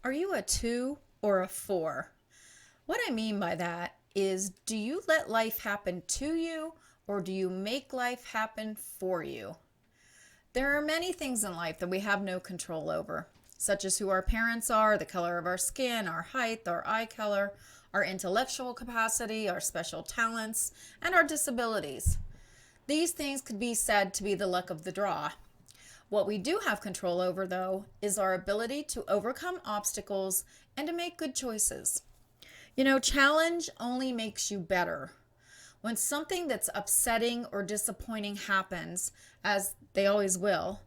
Are you a 2 or a 4? What I mean by that is, do you let life happen to you or do you make life happen for you? There are many things in life that we have no control over, such as who our parents are, the color of our skin, our height, our eye color, our intellectual capacity, our special talents, and our disabilities. These things could be said to be the luck of the draw. What we do have control over, though, is our ability to overcome obstacles and to make good choices. Challenge only makes you better. When something that's upsetting or disappointing happens, as they always will,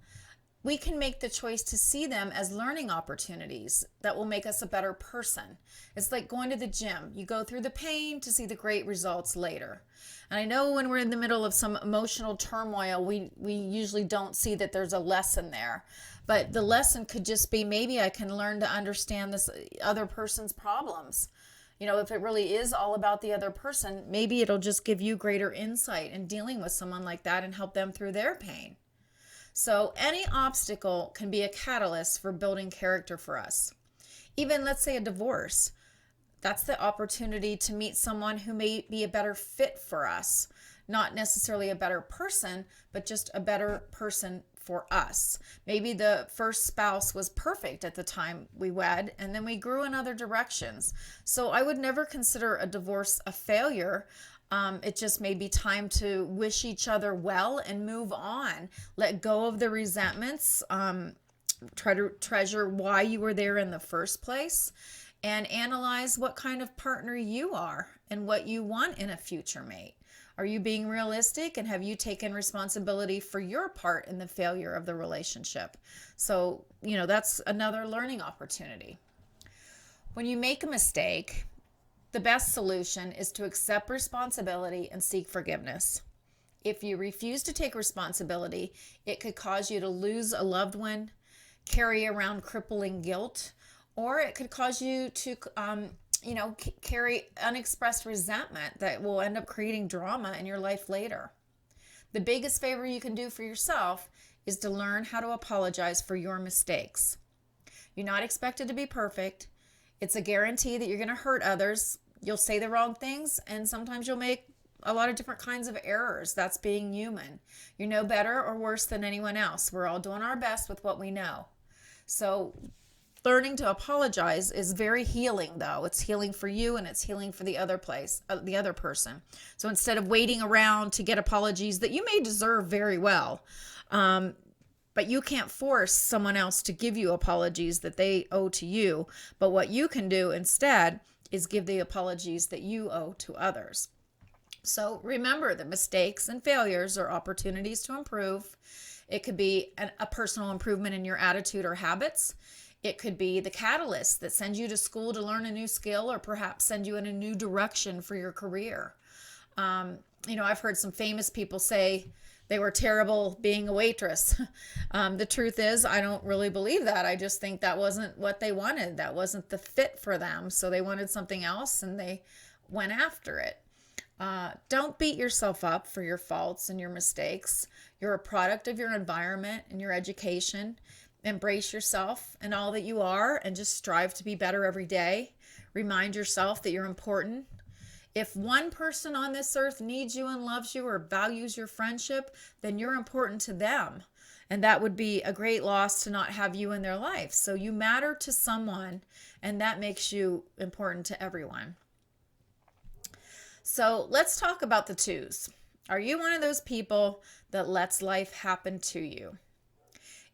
we can make the choice to see them as learning opportunities that will make us a better person. It's like going to the gym. You go through the pain to see the great results later. And I know when we're in the middle of some emotional turmoil, we usually don't see that there's a lesson there. But the lesson could just be, maybe I can learn to understand this other person's problems. If it really is all about the other person, maybe it'll just give you greater insight in dealing with someone like that and help them through their pain. So any obstacle can be a catalyst for building character for us. Even, let's say, a divorce. That's the opportunity to meet someone who may be a better fit for us. Not necessarily a better person, but just a better person for us. Maybe the first spouse was perfect at the time we wed, and then we grew in other directions. So I would never consider a divorce a failure. It just may be time to wish each other well and move on. Let go of the resentments. Try to treasure why you were there in the first place, and analyze what kind of partner you are and what you want in a future mate. Are you being realistic, and have you taken responsibility for your part in the failure of the relationship? So, that's another learning opportunity. When you make a mistake, the best solution is to accept responsibility and seek forgiveness. If you refuse to take responsibility, it could cause you to lose a loved one, carry around crippling guilt, or it could cause you to carry unexpressed resentment that will end up creating drama in your life later. The biggest favor you can do for yourself is to learn how to apologize for your mistakes. You're not expected to be perfect. It's a guarantee that you're going to hurt others. You'll say the wrong things, and sometimes you'll make a lot of different kinds of errors. That's being human. You're no better or worse than anyone else. We're all doing our best with what we know. So learning to apologize is very healing, though. It's healing for you, and it's healing for the other person. So instead of waiting around to get apologies that you may deserve very well, but you can't force someone else to give you apologies that they owe to you. But what you can do instead is give the apologies that you owe to others. So remember that mistakes and failures are opportunities to improve. It could be a personal improvement in your attitude or habits. It could be the catalyst that sends you to school to learn a new skill, or perhaps send you in a new direction for your career. I've heard some famous people say they were terrible being a waitress. The truth is, I don't really believe that. I just think that wasn't what they wanted. That wasn't the fit for them. So they wanted something else, and they went after it. Don't beat yourself up for your faults and your mistakes. You're a product of your environment and your education. Embrace yourself and all that you are, and just strive to be better every day. Remind yourself that you're important. If one person on this earth needs you and loves you or values your friendship, then you're important to them. And that would be a great loss to not have you in their life. So you matter to someone, and that makes you important to everyone. So let's talk about the 2s. Are you one of those people that lets life happen to you?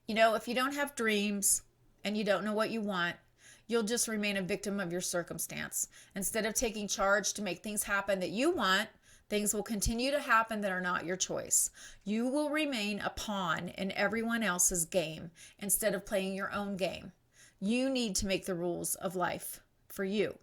If you don't have dreams and you don't know what you want, you'll just remain a victim of your circumstance. Instead of taking charge to make things happen that you want, things will continue to happen that are not your choice. You will remain a pawn in everyone else's game instead of playing your own game. You need to make the rules of life for you.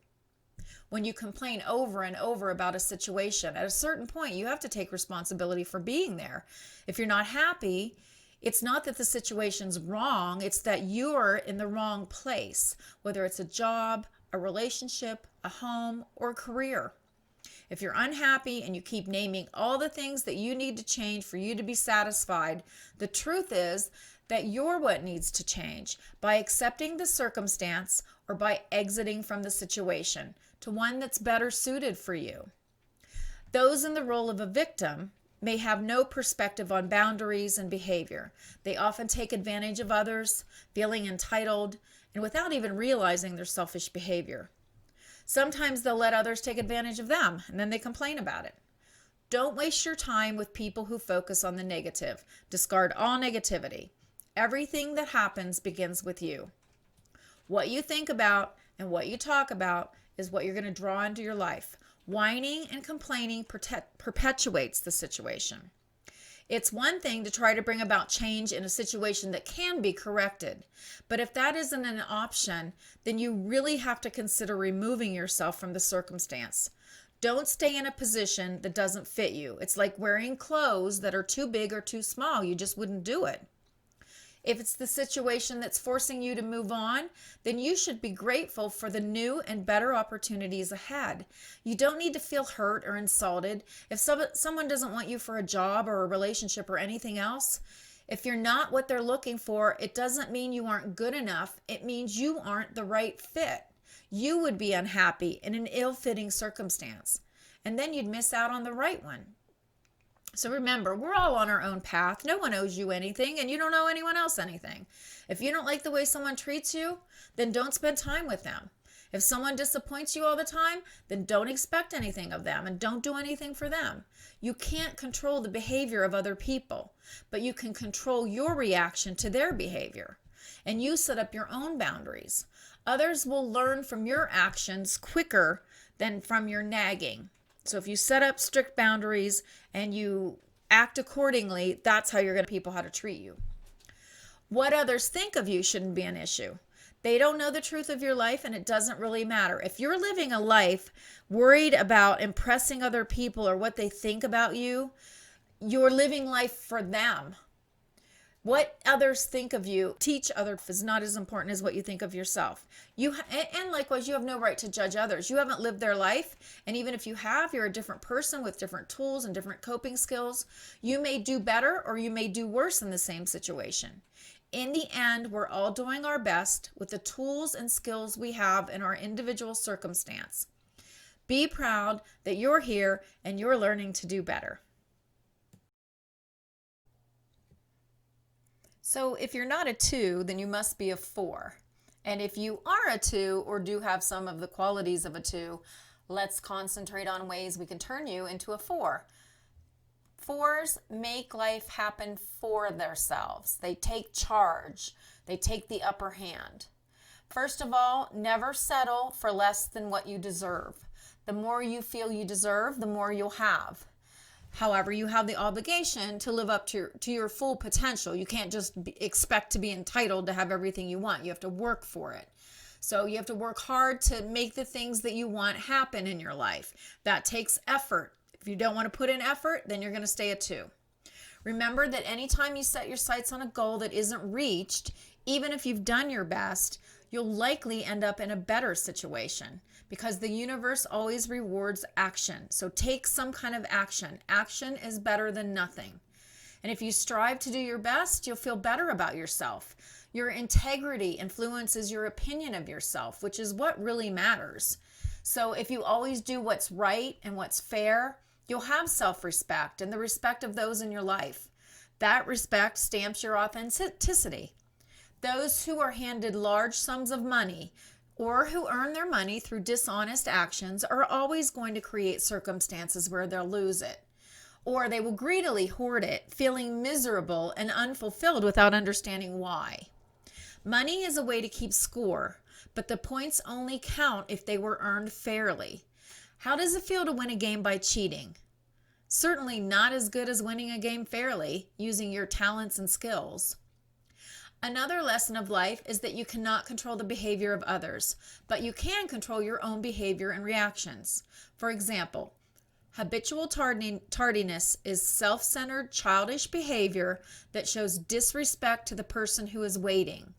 When you complain over and over about a situation, at a certain point, you have to take responsibility for being there. If you're not happy, it's not that the situation's wrong, it's that you're in the wrong place, whether it's a job, a relationship, a home, or a career. If you're unhappy and you keep naming all the things that you need to change for you to be satisfied, the truth is that you're what needs to change by accepting the circumstance or by exiting from the situation to one that's better suited for you. Those in the role of a victim may have no perspective on boundaries and behavior. They often take advantage of others, feeling entitled, and without even realizing their selfish behavior. Sometimes they'll let others take advantage of them, and then they complain about it. Don't waste your time with people who focus on the negative. Discard all negativity. Everything that happens begins with you. What you think about and what you talk about is what you're going to draw into your life. Whining and complaining perpetuates the situation. It's one thing to try to bring about change in a situation that can be corrected. But if that isn't an option, then you really have to consider removing yourself from the circumstance. Don't stay in a position that doesn't fit you. It's like wearing clothes that are too big or too small. You just wouldn't do it. If it's the situation that's forcing you to move on, then you should be grateful for the new and better opportunities ahead. You don't need to feel hurt or insulted. If someone doesn't want you for a job or a relationship or anything else, if you're not what they're looking for, it doesn't mean you aren't good enough. It means you aren't the right fit. You would be unhappy in an ill-fitting circumstance, and then you'd miss out on the right one. So remember, we're all on our own path. No one owes you anything, and you don't owe anyone else anything. If you don't like the way someone treats you, then don't spend time with them. If someone disappoints you all the time, then don't expect anything of them and don't do anything for them. You can't control the behavior of other people, but you can control your reaction to their behavior. And you set up your own boundaries. Others will learn from your actions quicker than from your nagging. So if you set up strict boundaries and you act accordingly, that's how you're going to people how to treat you. What others think of you shouldn't be an issue. They don't know the truth of your life, and it doesn't really matter. If you're living a life worried about impressing other people or what they think about you, you're living life for them. What others think of you, teach others, is not as important as what you think of yourself. And likewise, you have no right to judge others. You haven't lived their life, and even if you have, you're a different person with different tools and different coping skills. You may do better or you may do worse in the same situation. In the end, we're all doing our best with the tools and skills we have in our individual circumstance. Be proud that you're here and you're learning to do better. So if you're not a 2, then you must be a 4. And if you are a 2 or do have some of the qualities of a 2, let's concentrate on ways we can turn you into a 4. 4s make life happen for themselves. They take charge. They take the upper hand. First of all, never settle for less than what you deserve. The more you feel you deserve, the more you'll have. However, you have the obligation to live up to your full potential. You can't just expect to be entitled to have everything you want. You have to work for it. So you have to work hard to make the things that you want happen in your life. That takes effort. If you don't want to put in effort, then you're going to stay a 2. Remember that anytime you set your sights on a goal that isn't reached, even if you've done your best, you'll likely end up in a better situation because the universe always rewards action. So take some kind of action. Action is better than nothing. And if you strive to do your best, you'll feel better about yourself. Your integrity influences your opinion of yourself, which is what really matters. So if you always do what's right and what's fair, you'll have self-respect and the respect of those in your life. That respect stamps your authenticity. Those who are handed large sums of money or who earn their money through dishonest actions are always going to create circumstances where they'll lose it. Or they will greedily hoard it, feeling miserable and unfulfilled without understanding why. Money is a way to keep score, but the points only count if they were earned fairly. How does it feel to win a game by cheating? Certainly not as good as winning a game fairly, using your talents and skills. Another lesson of life is that you cannot control the behavior of others, but you can control your own behavior and reactions. For example, habitual tardiness is self-centered, childish behavior that shows disrespect to the person who is waiting.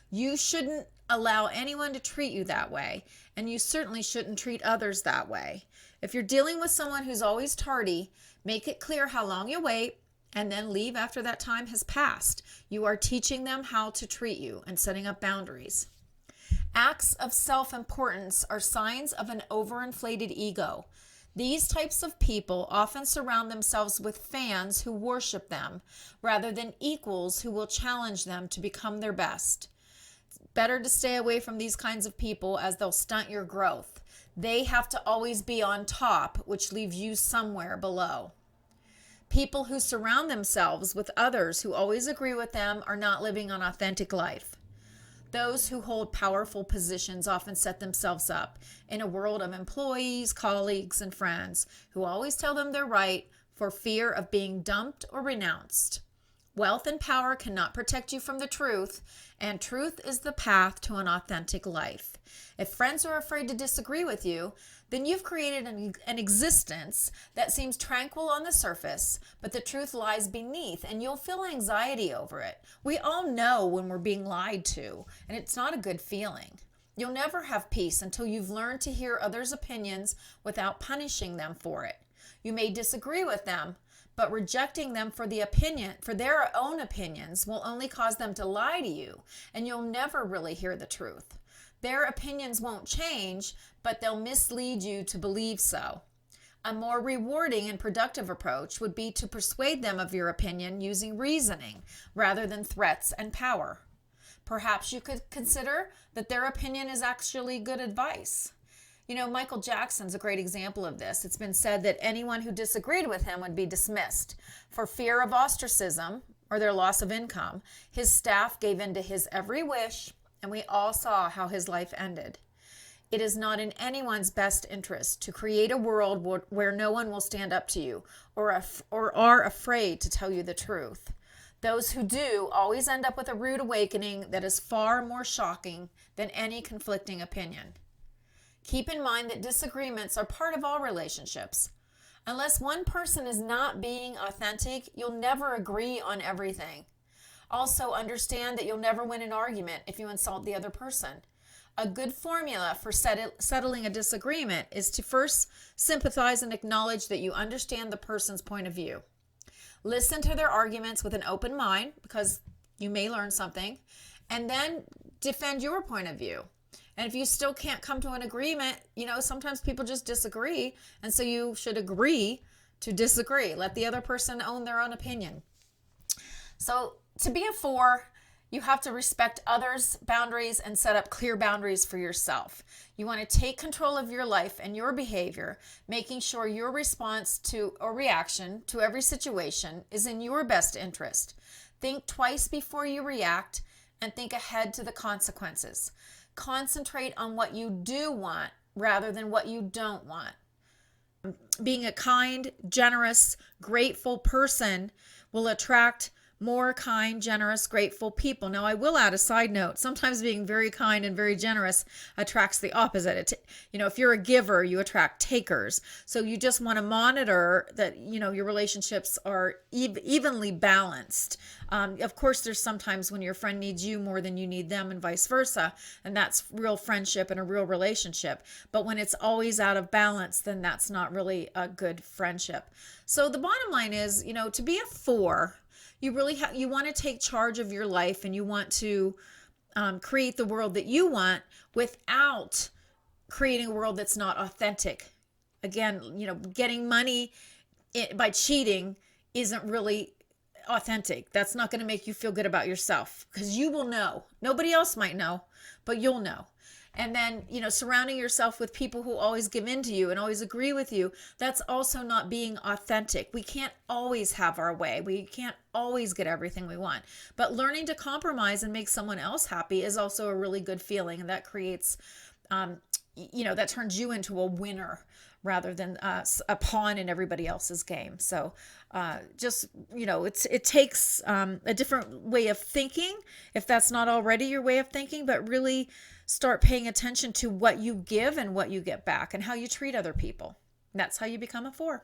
You shouldn't allow anyone to treat you that way, and you certainly shouldn't treat others that way. If you're dealing with someone who's always tardy, make it clear how long you wait and then leave after that time has passed. You are teaching them how to treat you and setting up boundaries. Acts of self-importance are signs of an overinflated ego. These types of people often surround themselves with fans who worship them rather than equals who will challenge them to become their best. It's better to stay away from these kinds of people as they'll stunt your growth. They have to always be on top, which leaves you somewhere below. People who surround themselves with others who always agree with them are not living an authentic life. Those who hold powerful positions often set themselves up in a world of employees, colleagues, and friends who always tell them they're right for fear of being dumped or renounced. Wealth and power cannot protect you from the truth, and truth is the path to an authentic life. If friends are afraid to disagree with you, then you've created an existence that seems tranquil on the surface, but the truth lies beneath, and you'll feel anxiety over it. We all know when we're being lied to, and it's not a good feeling. You'll never have peace until you've learned to hear others' opinions without punishing them for it. You may disagree with them, but rejecting them for their own opinions will only cause them to lie to you, and you'll never really hear the truth. Their opinions won't change, but they'll mislead you to believe so. A more rewarding and productive approach would be to persuade them of your opinion using reasoning rather than threats and power. Perhaps you could consider that their opinion is actually good advice. You know, Michael Jackson's a great example of this. It's been said that anyone who disagreed with him would be dismissed. For fear of ostracism or their loss of income, his staff gave in to his every wish, and we all saw how his life ended. It is not in anyone's best interest to create a world where no one will stand up to you or are afraid to tell you the truth. Those who do always end up with a rude awakening that is far more shocking than any conflicting opinion. Keep in mind that disagreements are part of all relationships. Unless one person is not being authentic, you'll never agree on everything. Also, understand that you'll never win an argument if you insult the other person. A good formula for settling a disagreement is to first sympathize and acknowledge that you understand the person's point of view. Listen to their arguments with an open mind, because you may learn something, and then defend your point of view. And if you still can't come to an agreement, sometimes people just disagree. And so you should agree to disagree. Let the other person own their own opinion. So to be a 4, you have to respect others' boundaries and set up clear boundaries for yourself. You want to take control of your life and your behavior, making sure your response to or reaction to every situation is in your best interest. Think twice before you react and think ahead to the consequences. Concentrate on what you do want rather than what you don't want. Being a kind, generous, grateful person will attract more kind, generous, grateful people. Now, I will add a side note. Sometimes being very kind and very generous attracts the opposite. If you're a giver, you attract takers. So you just want to monitor that, your relationships are evenly balanced. Of course, there's sometimes when your friend needs you more than you need them and vice versa. And that's real friendship and a real relationship. But when it's always out of balance, then that's not really a good friendship. So the bottom line is, to be a 4, you want to take charge of your life, and you want to create the world that you want without creating a world that's not authentic. Again, getting money by cheating isn't really authentic. That's not going to make you feel good about yourself, because you will know. Nobody else might know, but you'll know. And then, surrounding yourself with people who always give in to you and always agree with you, that's also not being authentic. We can't always have our way. We can't always get everything we want. But learning to compromise and make someone else happy is also a really good feeling. And that creates, that turns you into a winner rather than a pawn in everybody else's game. So it takes a different way of thinking, if that's not already your way of thinking, but really start paying attention to what you give and what you get back and how you treat other people. That's how you become a 4.